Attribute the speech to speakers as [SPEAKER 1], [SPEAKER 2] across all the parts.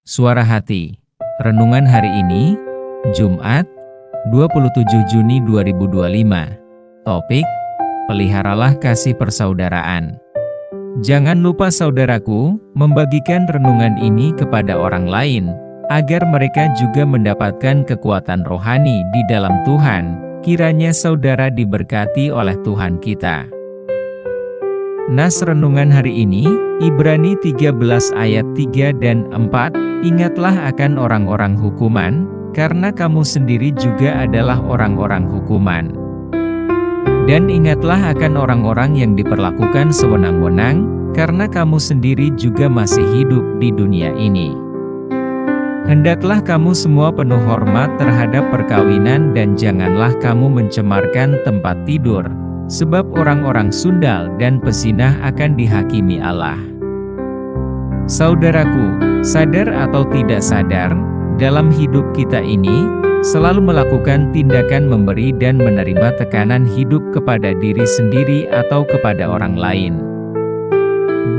[SPEAKER 1] Suara Hati. Renungan hari ini, Jumat, 27 Juni 2025. Topik, peliharalah kasih persaudaraan. Jangan lupa saudaraku, membagikan renungan ini kepada orang lain, agar mereka juga mendapatkan kekuatan rohani di dalam Tuhan. Kiranya saudara diberkati oleh Tuhan kita. Nas renungan hari ini, Ibrani 13 ayat 3 dan 4, ingatlah akan orang-orang hukuman, karena kamu sendiri juga adalah orang-orang hukuman. Dan ingatlah akan orang-orang yang diperlakukan sewenang-wenang, karena kamu sendiri juga masih hidup di dunia ini. Hendaklah kamu semua penuh hormat terhadap perkawinan dan janganlah kamu mencemarkan tempat tidur, sebab orang-orang sundal dan pezinah akan dihakimi Allah. Saudaraku, sadar atau tidak sadar, dalam hidup kita ini, selalu melakukan tindakan memberi dan menerima tekanan hidup kepada diri sendiri atau kepada orang lain.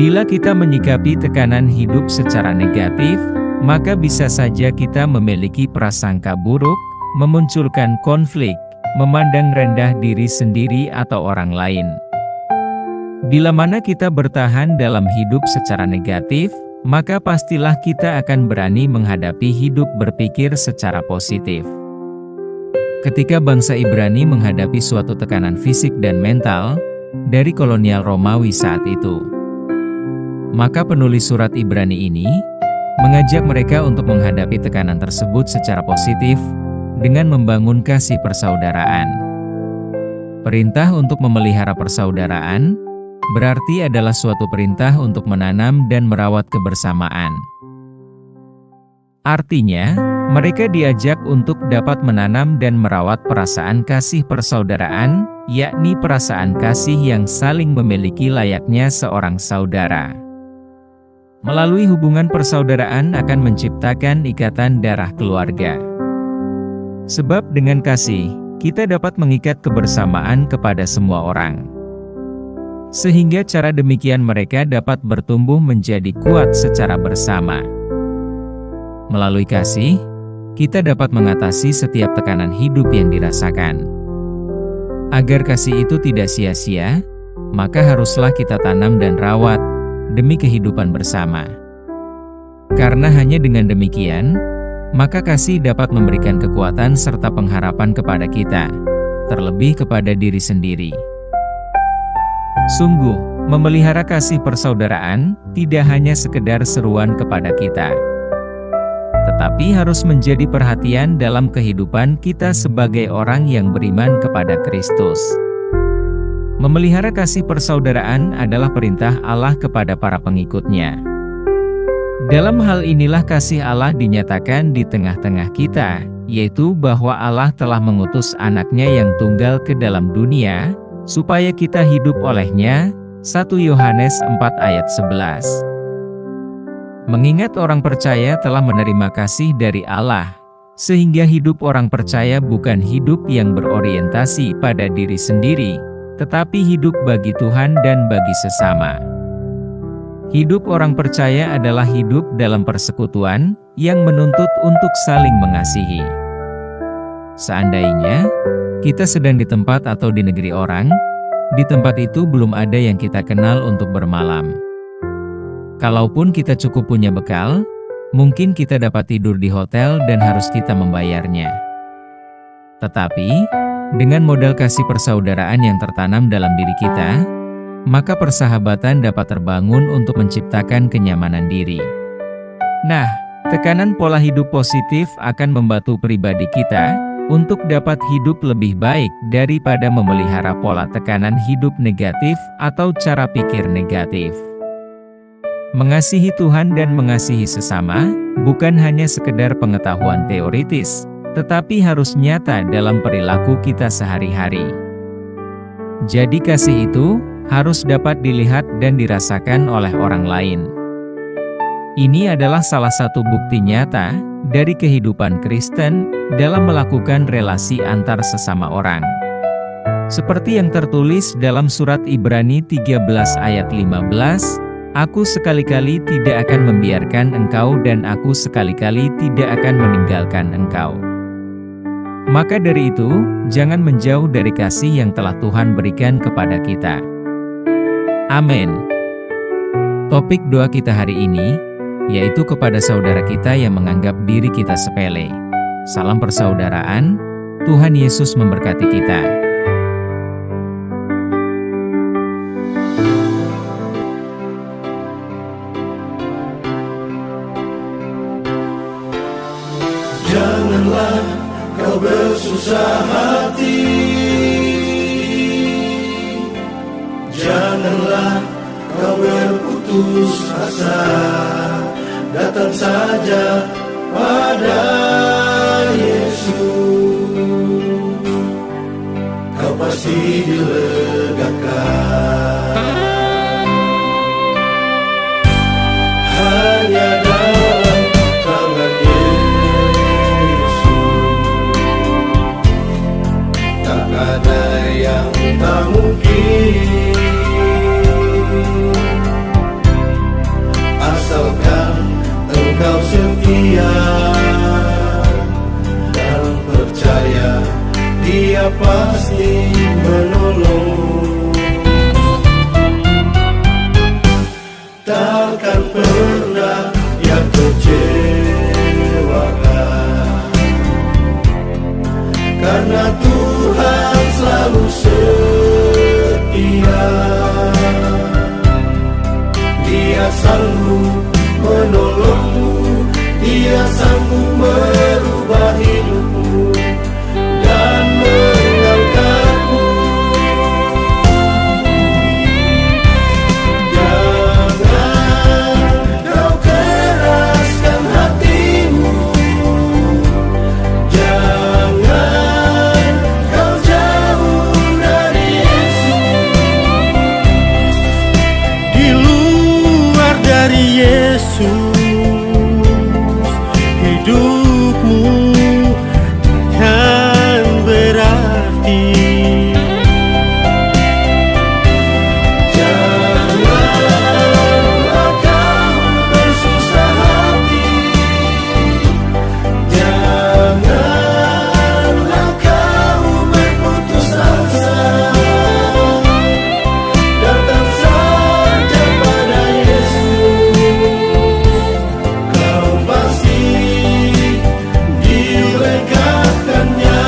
[SPEAKER 1] Bila kita menyikapi tekanan hidup secara negatif, maka bisa saja kita memiliki prasangka buruk, memunculkan konflik, memandang rendah diri sendiri atau orang lain. Bila mana kita bertahan dalam hidup secara negatif, maka pastilah kita akan berani menghadapi hidup berpikir secara positif. Ketika bangsa Ibrani menghadapi suatu tekanan fisik dan mental dari kolonial Romawi saat itu, maka penulis surat Ibrani ini mengajak mereka untuk menghadapi tekanan tersebut secara positif dengan membangun kasih persaudaraan. Perintah untuk memelihara persaudaraan berarti adalah suatu perintah untuk menanam dan merawat kebersamaan. Artinya, mereka diajak untuk dapat menanam dan merawat perasaan kasih persaudaraan, yakni perasaan kasih yang saling memiliki layaknya seorang saudara. Melalui hubungan persaudaraan akan menciptakan ikatan darah keluarga. Sebab dengan kasih, kita dapat mengikat kebersamaan kepada semua orang. Sehingga cara demikian mereka dapat bertumbuh menjadi kuat secara bersama. Melalui kasih, kita dapat mengatasi setiap tekanan hidup yang dirasakan. Agar kasih itu tidak sia-sia, maka haruslah kita tanam dan rawat demi kehidupan bersama. Karena hanya dengan demikian, maka kasih dapat memberikan kekuatan serta pengharapan kepada kita, terlebih kepada diri sendiri. Sungguh, memelihara kasih persaudaraan tidak hanya sekedar seruan kepada kita, tetapi harus menjadi perhatian dalam kehidupan kita sebagai orang yang beriman kepada Kristus. Memelihara kasih persaudaraan adalah perintah Allah kepada para pengikutnya. Dalam hal inilah kasih Allah dinyatakan di tengah-tengah kita, yaitu bahwa Allah telah mengutus anaknya yang tunggal ke dalam dunia, supaya kita hidup olehnya. 1 Yohanes 4 ayat 11. Mengingat orang percaya telah menerima kasih dari Allah, sehingga hidup orang percaya bukan hidup yang berorientasi pada diri sendiri, tetapi hidup bagi Tuhan dan bagi sesama. Hidup orang percaya adalah hidup dalam persekutuan yang menuntut untuk saling mengasihi. Seandainya kita sedang di tempat atau di negeri orang, di tempat itu belum ada yang kita kenal untuk bermalam. Kalaupun kita cukup punya bekal, mungkin kita dapat tidur di hotel dan harus kita membayarnya. Tetapi, dengan modal kasih persaudaraan yang tertanam dalam diri kita, maka persahabatan dapat terbangun untuk menciptakan kenyamanan diri. Nah, tekanan pola hidup positif akan membantu pribadi kita untuk dapat hidup lebih baik daripada memelihara pola tekanan hidup negatif atau cara pikir negatif. Mengasihi Tuhan dan mengasihi sesama bukan hanya sekedar pengetahuan teoritis, tetapi harus nyata dalam perilaku kita sehari-hari. Jadi kasih itu harus dapat dilihat dan dirasakan oleh orang lain. Ini adalah salah satu bukti nyata dari kehidupan Kristen dalam melakukan relasi antar sesama orang. Seperti yang tertulis dalam surat Ibrani 13 ayat 15, Aku sekali-kali tidak akan membiarkan engkau dan aku sekali-kali tidak akan meninggalkan engkau. Maka dari itu, jangan menjauh dari kasih yang telah Tuhan berikan kepada kita. Amin. Topik doa kita hari ini, yaitu kepada saudara kita yang menganggap diri kita sepele. Salam persaudaraan, Tuhan Yesus memberkati kita.
[SPEAKER 2] Janganlah kau bersusah hati, janganlah kau berputus asa, datang saja pada Yesus, kau pasti dilegakan. Hanya dalam tangan ada yang tak mungkin, asalkan engkau setia dan percaya Dia pasti menolong. Takkan pernah Dia kecewakan, karena Tuhan selalu setia. Dia sanggup menolongmu, Dia sanggup merubah hidupmu dan mengangkatmu. Jangan kau keraskan hatimu, jangan kau jauh dari Yesus. Di luar dari Yesus, hidupmu kan berarti. Janganlah kau bersusah hati, janganlah kau berputus asa, datang saja pada Yesus, kau pasti dilegakannya.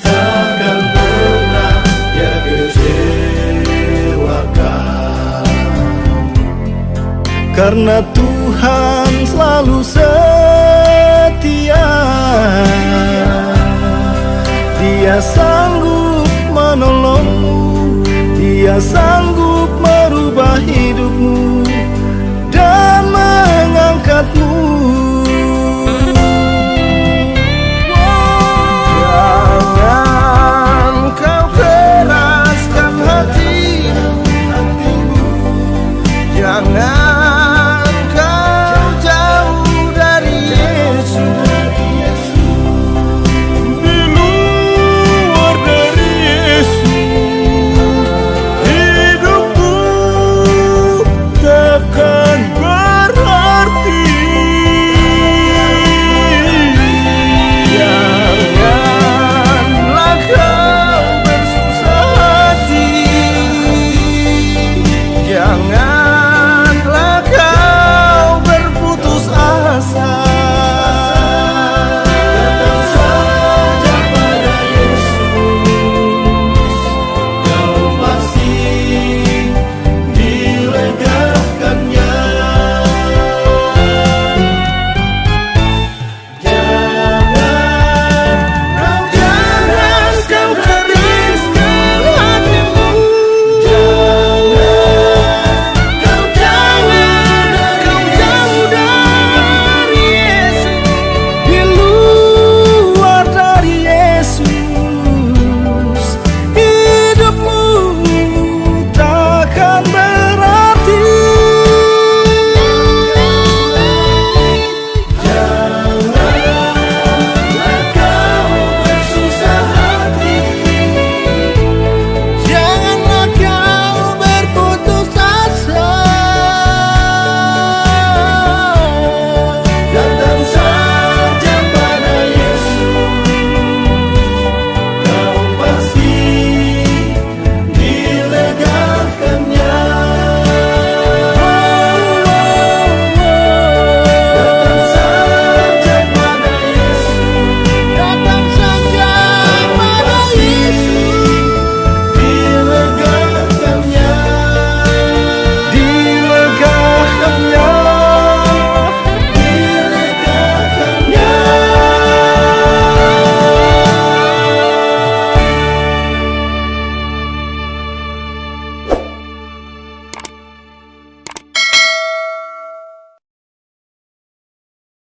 [SPEAKER 2] Takkan pernah Dia kecewakan, karena Tuhan selalu setia. Dia sanggup menolongmu, Dia sanggup merubah hidupmu dan mengangkatmu.